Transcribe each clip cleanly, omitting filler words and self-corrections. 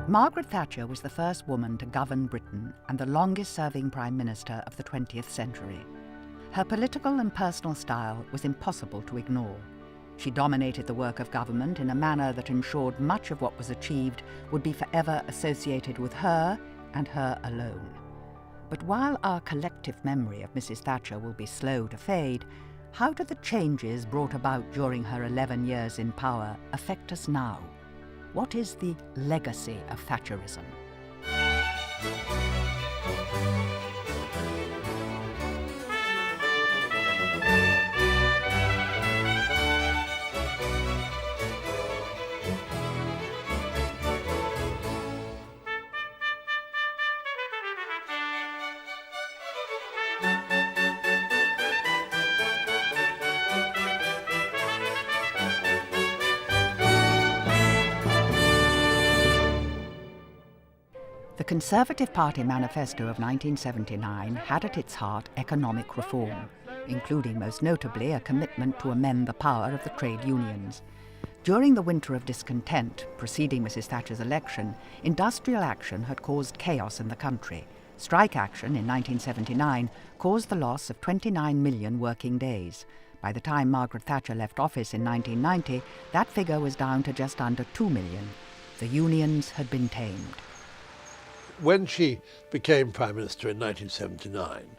Margaret Thatcher was the first woman to govern Britain and the longest-serving Prime Minister of the 20th century. Her political and personal style was impossible to ignore. She dominated the work of government in a manner that ensured much of what was achieved would be forever associated with her and her alone. But while our collective memory of Mrs. Thatcher will be slow to fade, how do the changes brought about during her 11 years in power affect us now? What is the legacy of Thatcherism? The Conservative Party manifesto of 1979 had at its heart economic reform, including most notably a commitment to amend the power of the trade unions. During the winter of discontent preceding Mrs. Thatcher's election, industrial action had caused chaos in the country. Strike action in 1979 caused the loss of 29 million working days. By the time Margaret Thatcher left office in 1990, that figure was down to just under 2 million. The unions had been tamed. When she became Prime Minister in 1979,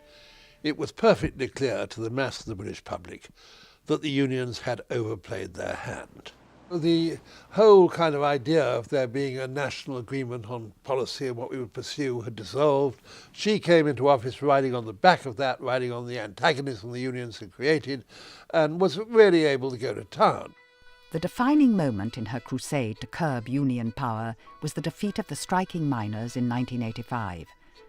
it was perfectly clear to the mass of the British public that the unions had overplayed their hand. The whole kind of idea of there being a national agreement on policy and what we would pursue had dissolved. She came into office riding on the back of that, riding on the antagonism the unions had created, and was really able to go to town. The defining moment in her crusade to curb union power was the defeat of the striking miners in 1985,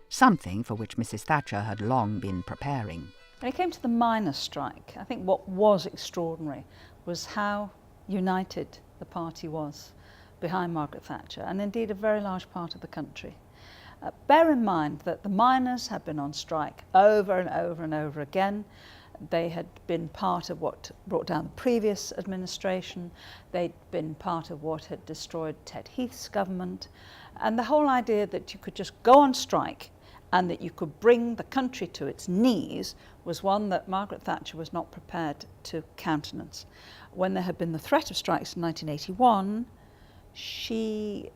something for which Mrs. Thatcher had long been preparing. When it came to the miners' strike, I think what was extraordinary was how united the party was behind Margaret Thatcher, and indeed a very large part of the country. Bear in mind that the miners had been on strike over and over and over again. They had been part of what brought down the previous administration. They'd been part of what had destroyed Ted Heath's government. And the whole idea that you could just go on strike and that you could bring the country to its knees was one that Margaret Thatcher was not prepared to countenance. When there had been the threat of strikes in 1981, she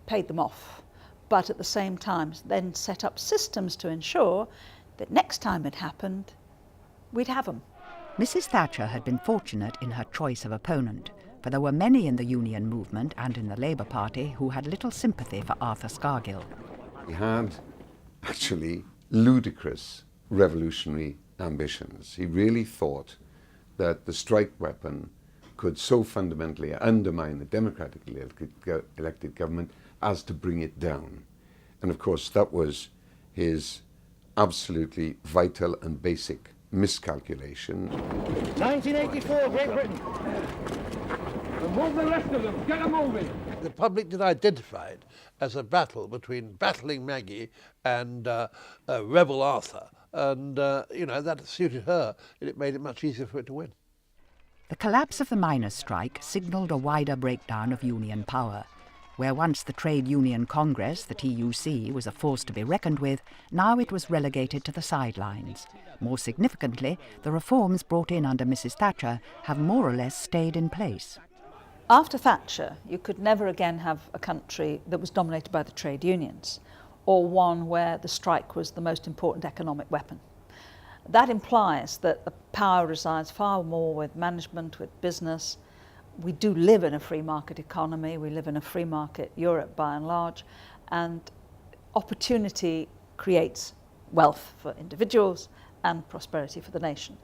paid them off, but at the same time then set up systems to ensure that next time it happened, we'd have them. Mrs. Thatcher had been fortunate in her choice of opponent, for there were many in the union movement and in the Labour Party who had little sympathy for Arthur Scargill. He had actually ludicrous revolutionary ambitions. He really thought that the strike weapon could so fundamentally undermine the democratically elected government as to bring it down. And of course that was his absolutely vital and basic miscalculation. 1984, Great Britain. Move the rest of them, get them moving. The public did identify it as a battle between battling Maggie and rebel Arthur. And, that suited her, and it made it much easier for it to win. The collapse of the miners' strike signalled a wider breakdown of union power. Where once the Trade Union Congress, the TUC, was a force to be reckoned with, now it was relegated to the sidelines. More significantly, the reforms brought in under Mrs. Thatcher have more or less stayed in place. After Thatcher, you could never again have a country that was dominated by the trade unions, or one where the strike was the most important economic weapon. That implies that the power resides far more with management, with business. We do live in a free market economy, we live in a free market Europe by and large, and opportunity creates wealth for individuals and prosperity for the nation.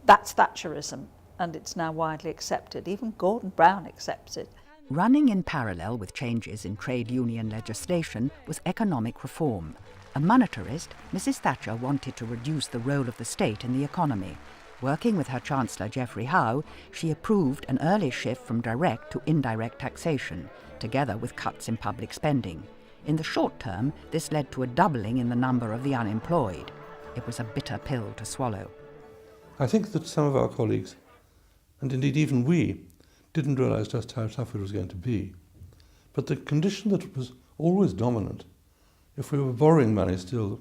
That's Thatcherism, and it's now widely accepted. Even Gordon Brown accepts it. Running in parallel with changes in trade union legislation was economic reform. A monetarist, Mrs. Thatcher wanted to reduce the role of the state in the economy. Working with her Chancellor Geoffrey Howe, she approved an early shift from direct to indirect taxation, together with cuts in public spending. In the short term, this led to a doubling in the number of the unemployed. It was a bitter pill to swallow. I think that some of our colleagues, and indeed even we, didn't realise just how tough it was going to be. But the condition that was always dominant, if we were borrowing money still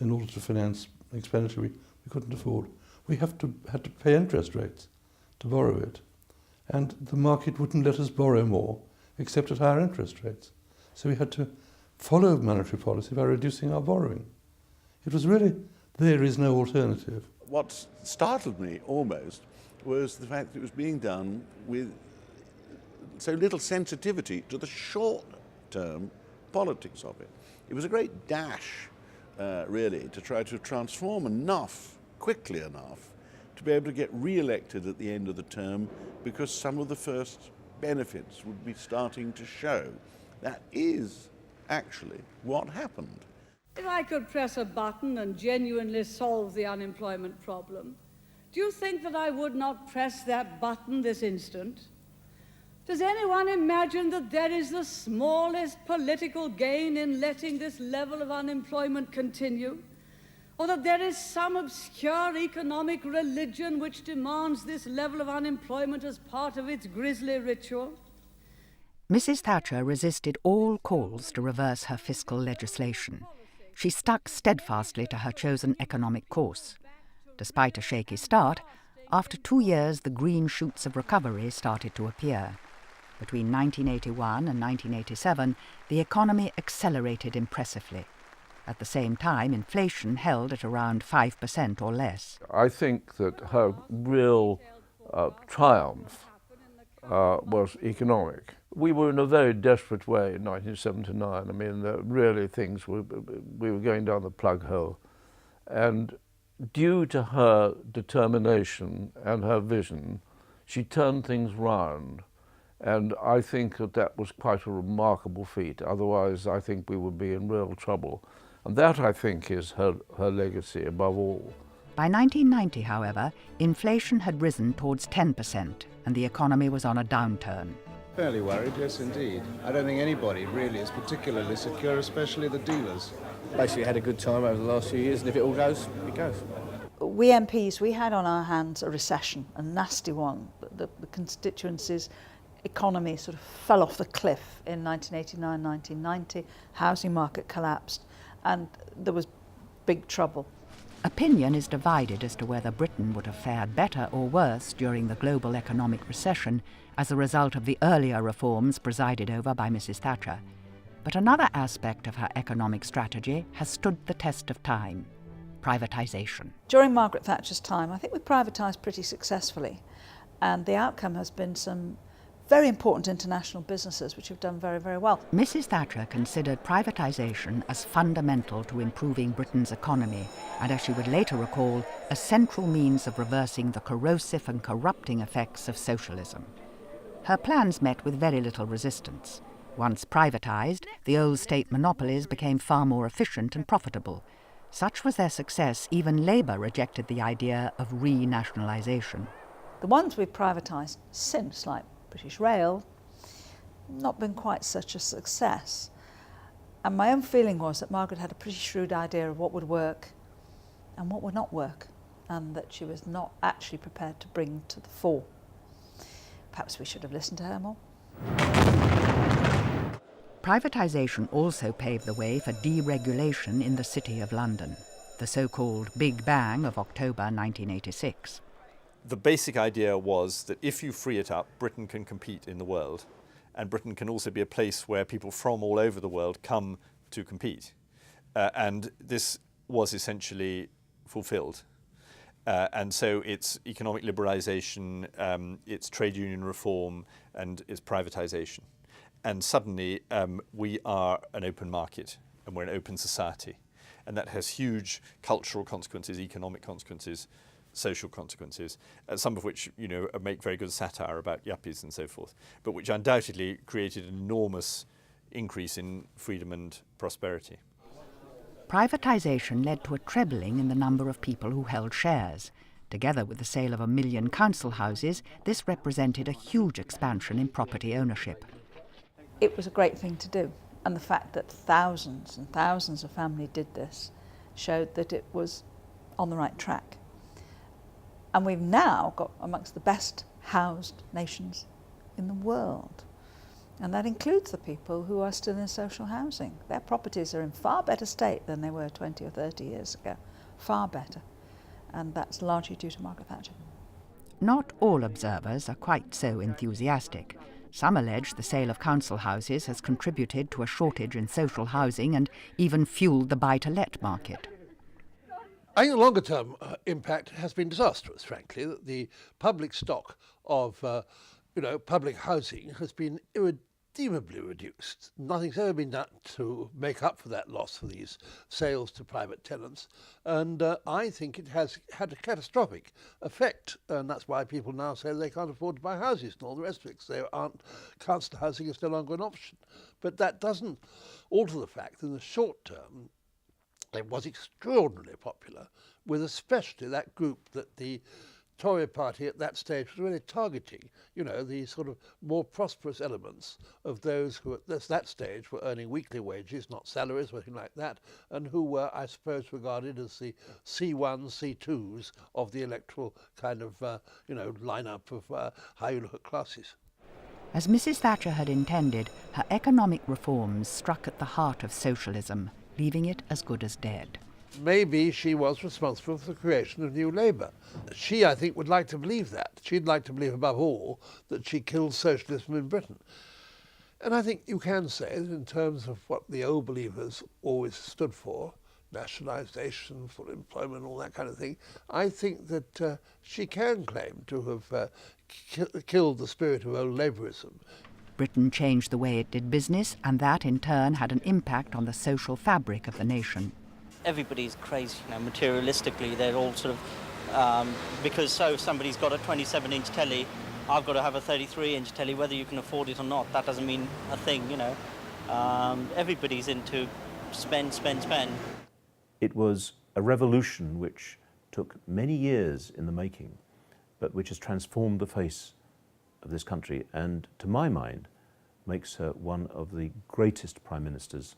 in order to finance expenditure we couldn't afford, we had to pay interest rates to borrow it. And the market wouldn't let us borrow more except at higher interest rates. So we had to follow monetary policy by reducing our borrowing. It was really, there is no alternative. What startled me almost was the fact that it was being done with so little sensitivity to the short-term politics of it. It was a great dash, really, to try to transform enough, quickly enough, to be able to get re-elected at the end of the term because some of the first benefits would be starting to show. That is actually what happened. If I could press a button and genuinely solve the unemployment problem, do you think that I would not press that button this instant? Does anyone imagine that there is the smallest political gain in letting this level of unemployment continue? Or that there is some obscure economic religion which demands this level of unemployment as part of its grisly ritual? Mrs. Thatcher resisted all calls to reverse her fiscal legislation. She stuck steadfastly to her chosen economic course. Despite a shaky start, after 2 years the green shoots of recovery started to appear. Between 1981 and 1987, the economy accelerated impressively. At the same time, inflation held at around 5% or less. I think that her real triumph was economic. We were in a very desperate way in 1979. I mean, really things we were going down the plug hole. And due to her determination and her vision, she turned things round. And I think that was quite a remarkable feat. Otherwise, I think we would be in real trouble. And that, I think, is her legacy above all. By 1990, however, inflation had risen towards 10% and the economy was on a downturn. Fairly worried, yes indeed. I don't think anybody really is particularly secure, especially the dealers. Basically had a good time over the last few years, and if it all goes, it goes. We MPs, we had on our hands a recession, a nasty one. The constituencies' economy sort of fell off the cliff in 1989, 1990. Housing market collapsed and there was big trouble. Opinion is divided as to whether Britain would have fared better or worse during the global economic recession as a result of the earlier reforms presided over by Mrs. Thatcher. But another aspect of her economic strategy has stood the test of time: privatisation. During Margaret Thatcher's time, I think we privatised pretty successfully, and the outcome has been some very important international businesses which have done very, very well. Mrs. Thatcher considered privatisation as fundamental to improving Britain's economy and, as she would later recall, a central means of reversing the corrosive and corrupting effects of socialism. Her plans met with very little resistance. Once privatised, the old state monopolies became far more efficient and profitable. Such was their success, even Labour rejected the idea of renationalisation. The ones we've privatised since, like British Rail, not been quite such a success. And my own feeling was that Margaret had a pretty shrewd idea of what would work and what would not work, and that she was not actually prepared to bring to the fore. Perhaps we should have listened to her more. Privatisation also paved the way for deregulation in the City of London, the so-called Big Bang of October 1986. The basic idea was that if you free it up, Britain can compete in the world, and Britain can also be a place where people from all over the world come to compete. And this was essentially fulfilled. And so it's economic liberalisation, it's trade union reform, and it's privatisation. And suddenly we are an open market, and we're an open society. And that has huge cultural consequences, economic consequences, social consequences, some of which, you know, make very good satire about yuppies and so forth, but which undoubtedly created an enormous increase in freedom and prosperity. Privatisation led to a trebling in the number of people who held shares. Together with the sale of 1 million council houses, this represented a huge expansion in property ownership. It was a great thing to do, and the fact that thousands and thousands of families did this showed that it was on the right track. And we've now got amongst the best housed nations in the world. And that includes the people who are still in social housing. Their properties are in far better state than they were 20 or 30 years ago. Far better. And that's largely due to Margaret Thatcher. Not all observers are quite so enthusiastic. Some allege the sale of council houses has contributed to a shortage in social housing and even fueled the buy-to-let market. I think the longer-term impact has been disastrous, frankly, that the public stock of public housing has been irredeemably reduced. Nothing's ever been done to make up for that loss for these sales to private tenants, and I think it has had a catastrophic effect, and that's why people now say they can't afford to buy houses and all the rest of it, because council housing is no longer an option. But that doesn't alter the fact that in the short term it was extraordinarily popular, with especially that group that the Tory party at that stage was really targeting, the sort of more prosperous elements of those who at that stage were earning weekly wages, not salaries or anything like that, and who were, I suppose, regarded as the C1s, C2s of the electoral kind of, lineup of how you look at classes. As Mrs. Thatcher had intended, her economic reforms struck at the heart of socialism, leaving it as good as dead. Maybe she was responsible for the creation of New Labour. She, I think, would like to believe that. She'd like to believe, above all, that she killed socialism in Britain. And I think you can say that in terms of what the old believers always stood for, nationalisation, full employment, all that kind of thing, I think that she can claim to have killed the spirit of old Labourism. Britain changed the way it did business, and that in turn had an impact on the social fabric of the nation. Everybody's crazy, materialistically. They're all sort of, because somebody's got a 27-inch telly, I've got to have a 33-inch telly, whether you can afford it or not. That doesn't mean a thing, Everybody's into spend. It was a revolution which took many years in the making, but which has transformed the face of this country, and to my mind makes her one of the greatest prime ministers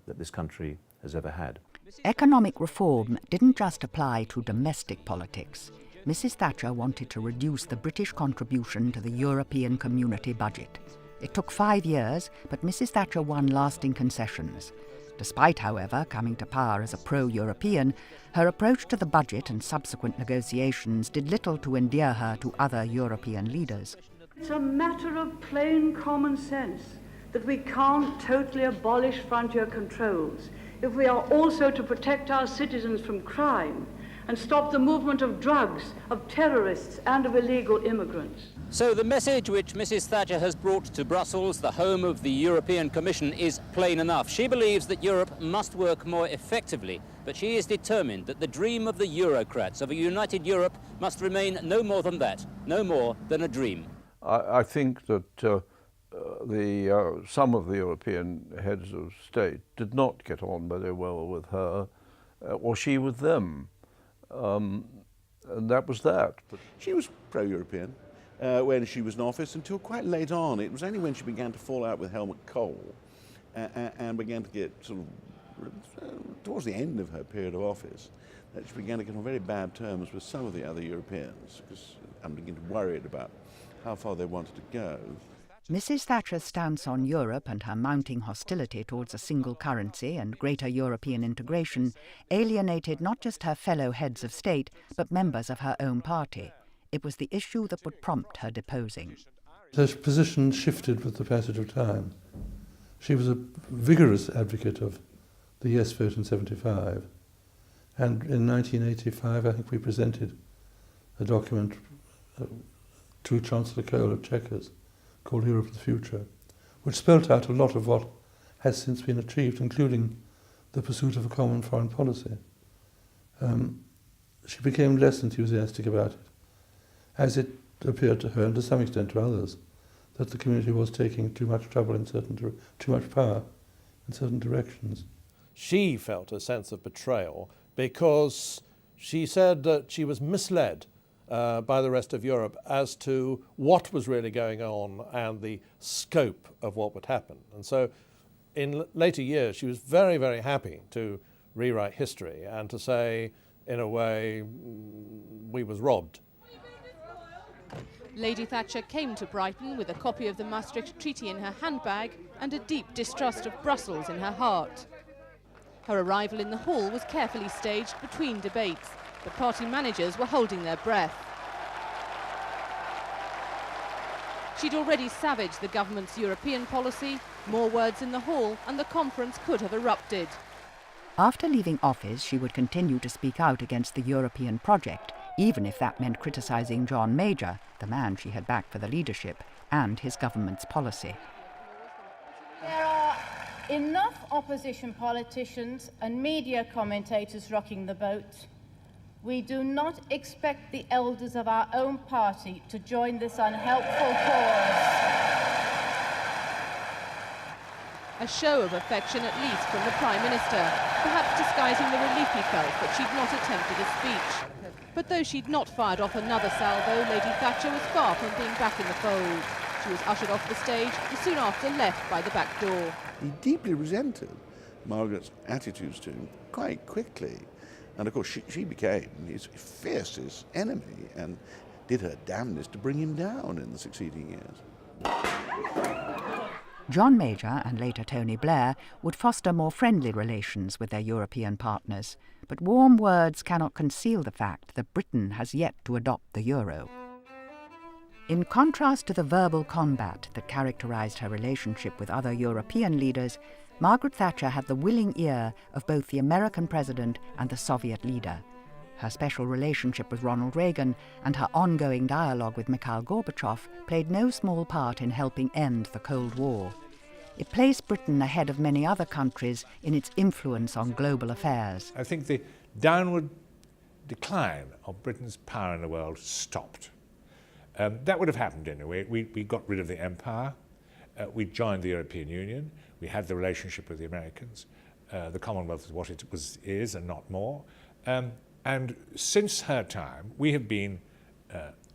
that this country has ever had. Economic reform didn't just apply to domestic politics. Mrs. Thatcher wanted to reduce the British contribution to the European Community budget. It took 5 years, but Mrs. Thatcher won lasting concessions. Despite, however, coming to power as a pro-European, her approach to the budget and subsequent negotiations did little to endear her to other European leaders. It's a matter of plain common sense that we can't totally abolish frontier controls if we are also to protect our citizens from crime and stop the movement of drugs, of terrorists and of illegal immigrants. So the message which Mrs. Thatcher has brought to Brussels, the home of the European Commission, is plain enough. She believes that Europe must work more effectively, but she is determined that the dream of the Eurocrats of a united Europe must remain no more than that, no more than a dream. I think that some of the European heads of state did not get on very well with her, or she with them, and that was that. But she was pro-European when she was in office until quite late on. It was only when she began to fall out with Helmut Kohl and began to get sort of towards the end of her period of office that she began to get on very bad terms with some of the other Europeans, because I'm beginning to worry about how far they wanted to go. Mrs. Thatcher's stance on Europe and her mounting hostility towards a single currency and greater European integration alienated not just her fellow heads of state, but members of her own party. It was the issue that would prompt her deposing. Her position shifted with the passage of time. She was a vigorous advocate of the yes vote in 75, and in 1985 I think we presented a document to Chancellor Kohl of Chequers called Europe of the Future, which spelt out a lot of what has since been achieved, including the pursuit of a common foreign policy. She became less enthusiastic about it, as it appeared to her, and to some extent to others, that the community was taking too much trouble in too much power in certain directions. She felt a sense of betrayal because she said that she was misled by the rest of Europe as to what was really going on and the scope of what would happen. And so in later years she was very, very happy to rewrite history and to say, in a way, we was robbed. Lady Thatcher came to Brighton with a copy of the Maastricht Treaty in her handbag and a deep distrust of Brussels in her heart. Her arrival in the hall was carefully staged between debates, but party managers were holding their breath. She'd already savaged the government's European policy, more words in the hall, and the conference could have erupted. After leaving office, she would continue to speak out against the European project, even if that meant criticising John Major, the man she had backed for the leadership, and his government's policy. There are enough opposition politicians and media commentators rocking the boat. We do not expect the elders of our own party to join this unhelpful cause. A show of affection at least from the Prime Minister, perhaps disguising the relief he felt that she'd not attempted a speech. But though she'd not fired off another salvo, Lady Thatcher was far from being back in the fold. She was ushered off the stage and soon after left by the back door. He deeply resented Margaret's attitudes to him quite quickly. And of course she became his fiercest enemy and did her damnedest to bring him down in the succeeding years. John Major and later Tony Blair would foster more friendly relations with their European partners, but warm words cannot conceal the fact that Britain has yet to adopt the euro. In contrast to the verbal combat that characterised her relationship with other European leaders, Margaret Thatcher had the willing ear of both the American president and the Soviet leader. Her special relationship with Ronald Reagan and her ongoing dialogue with Mikhail Gorbachev played no small part in helping end the Cold War. It placed Britain ahead of many other countries in its influence on global affairs. I think the downward decline of Britain's power in the world stopped. That would have happened anyway. We got rid of the empire, we joined the European Union, we had the relationship with the Americans, the Commonwealth is what it is and not more. And since her time, we have been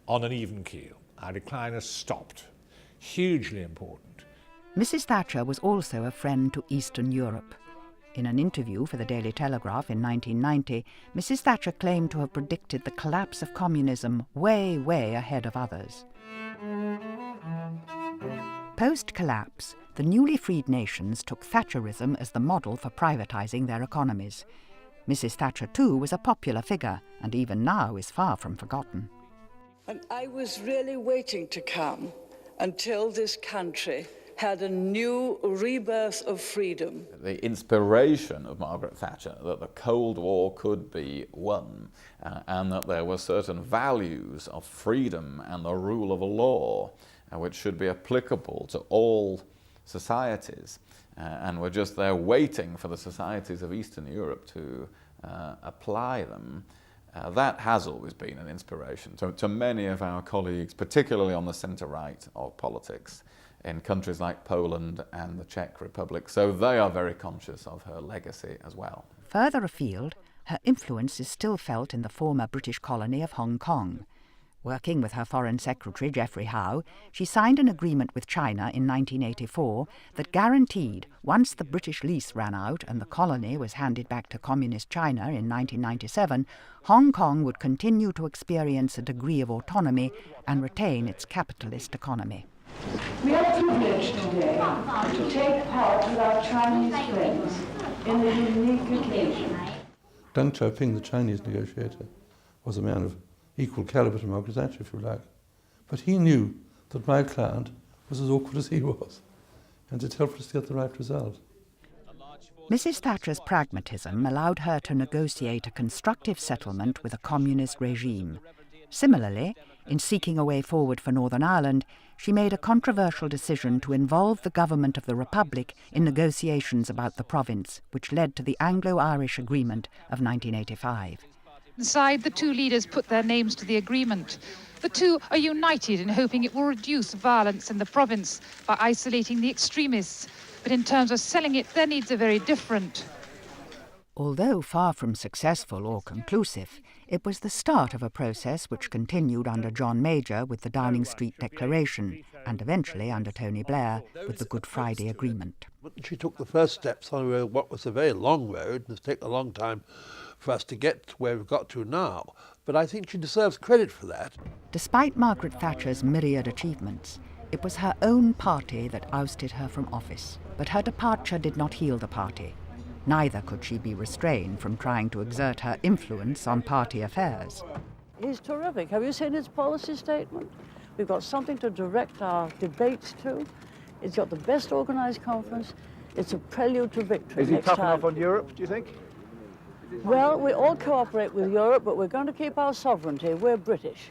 on an even keel. Our decline has stopped. Hugely important. Mrs. Thatcher was also a friend to Eastern Europe. In an interview for the Daily Telegraph in 1990, Mrs. Thatcher claimed to have predicted the collapse of communism way, way ahead of others. Post-collapse, the newly freed nations took Thatcherism as the model for privatising their economies. Mrs. Thatcher, too, was a popular figure, and even now is far from forgotten. And I was really waiting to come until this country had a new rebirth of freedom. The inspiration of Margaret Thatcher that the Cold War could be won and that there were certain values of freedom and the rule of law which should be applicable to all societies and were just there waiting for the societies of Eastern Europe to apply them. That has always been an inspiration to many of our colleagues, particularly on the centre-right of politics, in countries like Poland and the Czech Republic, so they are very conscious of her legacy as well. Further afield, her influence is still felt in the former British colony of Hong Kong. Working with her Foreign Secretary, Geoffrey Howe, she signed an agreement with China in 1984 that guaranteed, once the British lease ran out and the colony was handed back to Communist China in 1997, Hong Kong would continue to experience a degree of autonomy and retain its capitalist economy. We are privileged today to take part with our Chinese friends in a unique occasion. Deng Xiaoping, the Chinese negotiator, was a man of equal calibre to Margaret Thatcher, if you like. But he knew that my client was as awkward as he was, and it helped us to get the right result. Mrs. Thatcher's pragmatism allowed her to negotiate a constructive settlement with a communist regime. Similarly, in seeking a way forward for Northern Ireland, she made a controversial decision to involve the government of the Republic in negotiations about the province, which led to the Anglo-Irish Agreement of 1985. Inside, the two leaders put their names to the agreement. The two are united in hoping it will reduce violence in the province by isolating the extremists. But in terms of selling it, their needs are very different. Although far from successful or conclusive, it was the start of a process which continued under John Major with the Downing Street Declaration, and eventually under Tony Blair with the Good Friday Agreement. She took the first steps on what was a very long road, and it's taken a long time for us to get to where we've got to now. but I think she deserves credit for that. Despite Margaret Thatcher's myriad achievements, it was her own party that ousted her from office. But her departure did not heal the party. Neither could she be restrained from trying to exert her influence on party affairs. He's terrific. Have you seen his policy statement? We've got something to direct our debates to. It's got the best organised conference. It's a prelude to victory. Is he next tough time. enough on Europe, do you think? Well, we all cooperate with Europe, but we're going to keep our sovereignty. We're British.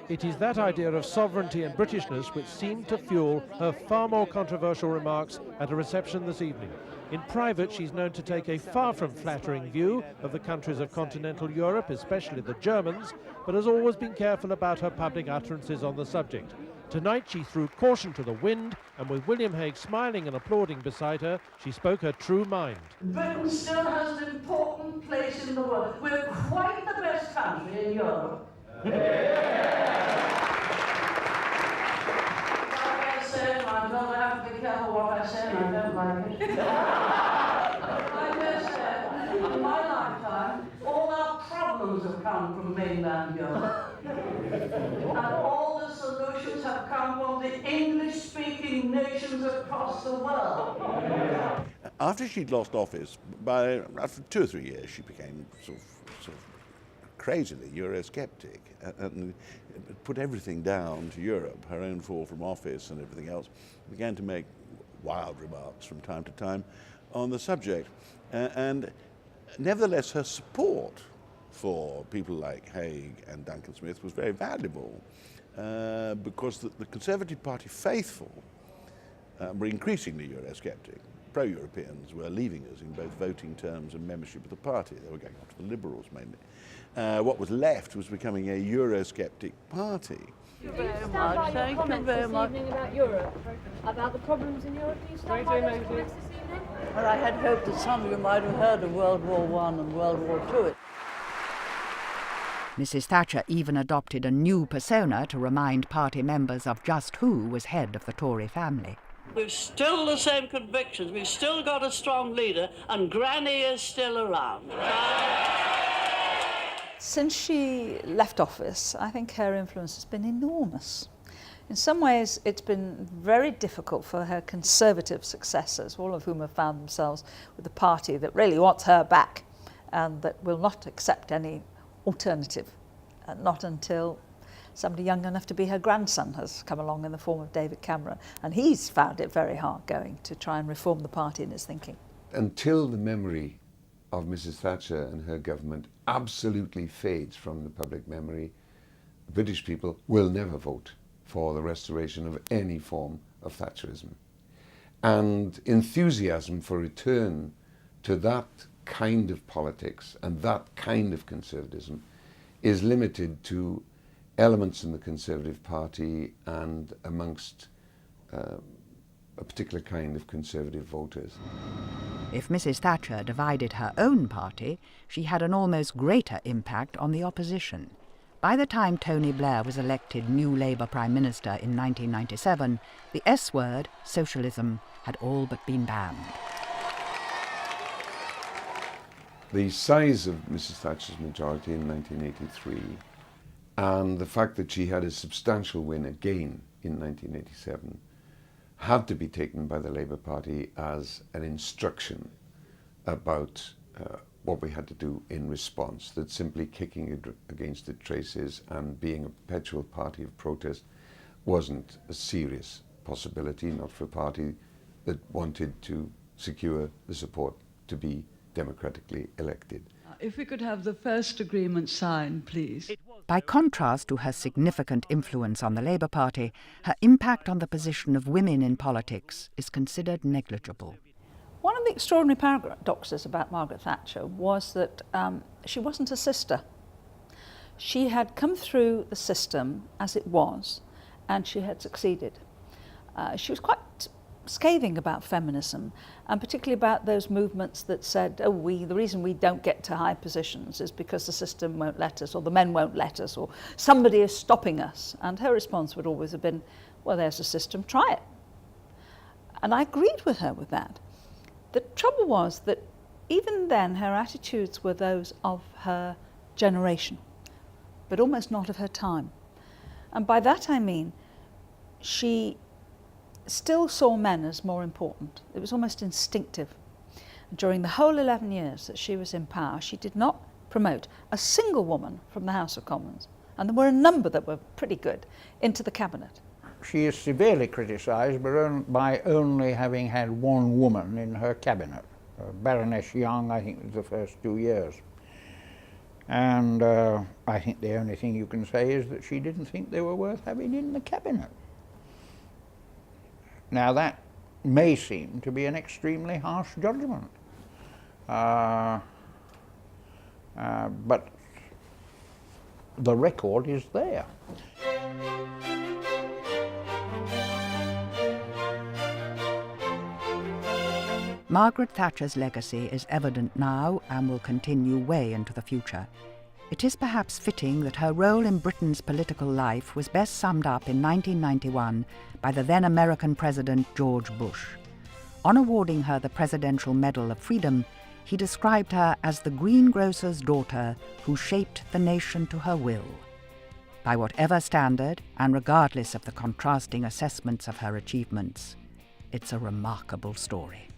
It is that idea of sovereignty and Britishness which seemed to fuel her far more controversial remarks at a reception this evening. In private, she's known to take a far from flattering view of the countries of continental Europe, especially the Germans, but has always been careful about her public utterances on the subject. Tonight she threw caution to the wind, and with William Hague smiling and applauding beside her, she spoke her true mind. Britain still has an important place in the world. We're quite the best country in Europe. Like I said, I'm going to have to be careful what I say, and I don't like it. Like I said, in my lifetime, all our problems have come from mainland Europe. And all the solutions have come from the English-speaking nations across the world. After she'd lost office, after 2 or 3 years, she became sort of crazily Eurosceptic and put everything down to Europe, her own fall from office and everything else, began to make wild remarks from time to time on the subject. And nevertheless, her support for people like Hague and Duncan Smith was very valuable because the Conservative Party faithful were increasingly Eurosceptic. Pro-Europeans were leaving us in both voting terms and membership of the party. They were going on to the Liberals mainly. What was left was becoming a Eurosceptic party. Thank you very much. Thank you very much. About Europe, about the problems in Europe. Do you stand by those comments this evening? Well, I had hoped that some of you might have heard of World War I and World War II. Mrs. Thatcher even adopted a new persona to remind party members of just who was head of the Tory family. We've still the same convictions. We've still got a strong leader, and Granny is still around. Since she left office, I think her influence has been enormous. In some ways, it's been very difficult for her Conservative successors, all of whom have found themselves with a party that really wants her back and that will not accept any alternative, not until somebody young enough to be her grandson has come along in the form of David Cameron, and he's found it very hard going to try and reform the party in his thinking. Until the memory of Mrs. Thatcher and her government absolutely fades from the public memory, British people will never vote for the restoration of any form of Thatcherism. And enthusiasm for return to that kind of politics and that kind of conservatism is limited to elements in the Conservative Party and amongst a particular kind of Conservative voters. If Mrs. Thatcher divided her own party, she had an almost greater impact on the opposition. By the time Tony Blair was elected new Labour Prime Minister in 1997, the S word, socialism, had all but been banned. The size of Mrs. Thatcher's majority in 1983 and the fact that she had a substantial win again in 1987 had to be taken by the Labour Party as an instruction about what we had to do in response, that simply kicking it against the traces and being a perpetual party of protest wasn't a serious possibility, not for a party that wanted to secure the support to be democratically elected. If we could have the first agreement signed, please. By contrast to her significant influence on the Labour Party, her impact on the position of women in politics is considered negligible. One of the extraordinary paradoxes about Margaret Thatcher was that she wasn't a sister. She had come through the system as it was, and she had succeeded. She was quite scathing about feminism, and particularly about those movements that said, the reason we don't get to high positions is because the system won't let us, or the men won't let us, or somebody is stopping us. And her response would always have been, well, there's a system, try it. And I agreed with her with that. The trouble was that even then her attitudes were those of her generation. but almost not of her time. And by that I mean she still saw men as more important. It was almost instinctive. During the whole 11 years that she was in power, she did not promote a single woman from the House of Commons, and there were a number that were pretty good, into the cabinet. She is severely criticised by only having had one woman in her cabinet. Baroness Young, I think, was the first 2 years. And I think the only thing you can say is that she didn't think they were worth having in the cabinet. Now that may seem to be an extremely harsh judgment. But the record is there. Margaret Thatcher's legacy is evident now and will continue way into the future. It is perhaps fitting that her role in Britain's political life was best summed up in 1991 by the then American President George Bush. On awarding her the Presidential Medal of Freedom, he described her as the greengrocer's daughter who shaped the nation to her will. By whatever standard, and regardless of the contrasting assessments of her achievements, it's a remarkable story.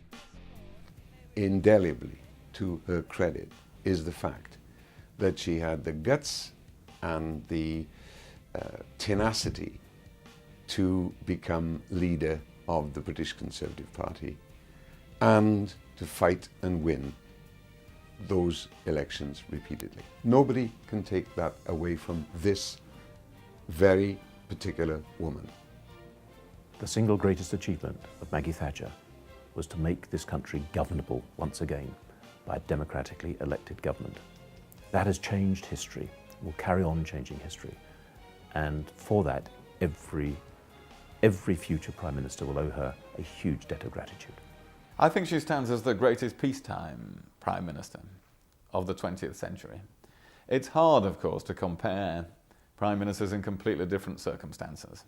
Indelibly to her credit is the fact that she had the guts and the tenacity to become leader of the British Conservative Party and to fight and win those elections repeatedly. Nobody can take that away from this very particular woman. The single greatest achievement of Maggie Thatcher was to make this country governable once again by a democratically elected government. That has changed history, will carry on changing history. And for that, every future Prime Minister will owe her a huge debt of gratitude. I think she stands as the greatest peacetime Prime Minister of the 20th century. It's hard, of course, to compare Prime Ministers in completely different circumstances.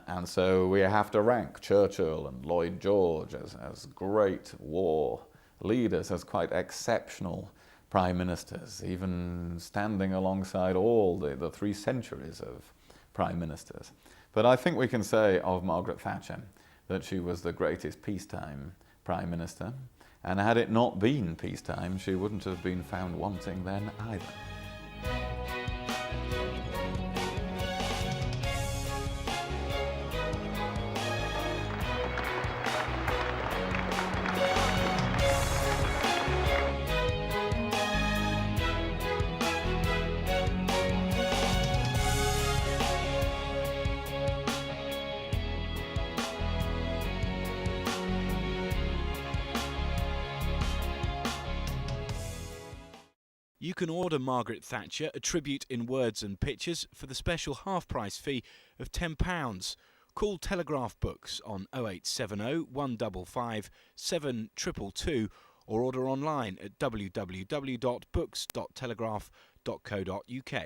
And so we have to rank Churchill and Lloyd George as great war leaders, as quite exceptional Prime Ministers, even standing alongside all the 3 centuries of Prime Ministers. But I think we can say of Margaret Thatcher that she was the greatest peacetime Prime Minister, and had it not been peacetime, she wouldn't have been found wanting then either. You can order Margaret Thatcher a tribute in words and pictures for the special half-price fee of £10. Call Telegraph Books on 0870 155 7222 or order online at www.books.telegraph.co.uk.